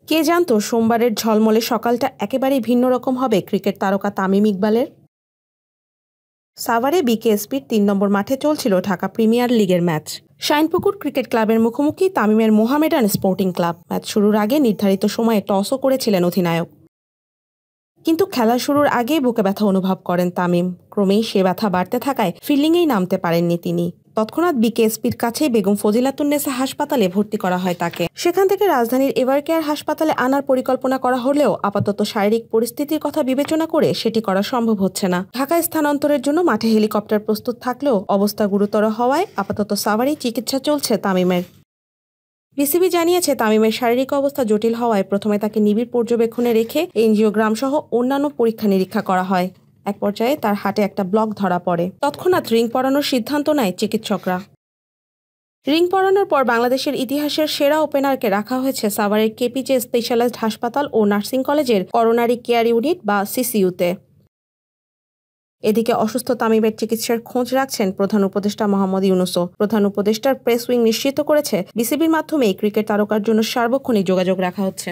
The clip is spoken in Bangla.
কে জানতো সোমবারের ঝলমলে সকালটা একেবারেই ভিন্ন রকম হবে ক্রিকেট তারকা তামিম ইকবালের। সাভারে বিকেএসপির ৩ নম্বর মাঠে চলছিল ঢাকা প্রিমিয়ার লিগের ম্যাচ। শাইনপুকুর ক্রিকেট ক্লাবের মুখোমুখি তামিমের মোহামেডান স্পোর্টিং ক্লাব। ম্যাচ শুরুর আগে নির্ধারিত সময়ে টসও করেছিলেন অধিনায়ক, কিন্তু খেলা শুরুর আগেই বুকে ব্যথা অনুভব করেন তামিম। ক্রমেই সে ব্যথা বাড়তে থাকায় ফিল্ডিংয়েই নামতে পারেননি তিনি। তৎক্ষণাৎ বিকেএসপির কাছেই বেগম ফজিলাতুন্নেসা হাসপাতালে ভর্তি করা হয় তাকে। সেখান থেকে রাজধানীর এভারকেয়ার হাসপাতালে আনার পরিকল্পনা করা হলেও আপাতত শারীরিক পরিস্থিতির কথা বিবেচনা করে সেটি করা সম্ভব হচ্ছে না। ঢাকায় স্থানান্তরের জন্য মাঠে হেলিকপ্টার প্রস্তুত থাকলেও অবস্থা গুরুতর হওয়ায় আপাতত সাভারেই চিকিৎসা চলছে তামিমের। বিসিবি জানিয়েছে তামিমের শারীরিক অবস্থা জটিল হওয়ায় প্রথমে তাকে নিবিড় পর্যবেক্ষণে রেখে এনজিওগ্রাম সহ অন্যান্য পরীক্ষা নিরীক্ষা করা হয়। এক পর্যায়ে তার হাটে একটা ব্লক ধরা পড়ে। তৎক্ষণাৎ রিং পরানোর সিদ্ধান্ত নেয় চিকিৎসকরা। রিং পরানোর পর বাংলাদেশের ইতিহাসের সেরা ওপেনারকে রাখা হয়েছে সাভারের কেপিজে স্পেশালাইজড হাসপাতাল ও নার্সিং কলেজের করোনারি কেয়ার ইউনিট বা সিসিইউতে। এদিকে অসুস্থ তামিমের চিকিৎসার খোঁজ রাখছেন প্রধান উপদেষ্টা মোহাম্মদ ইউনূসও। প্রধান উপদেষ্টার প্রেস উইং নিশ্চিত করেছে বিসিবির মাধ্যমেই ক্রিকেট তারকার জন্য সার্বক্ষণিক যোগাযোগ রাখা হচ্ছে।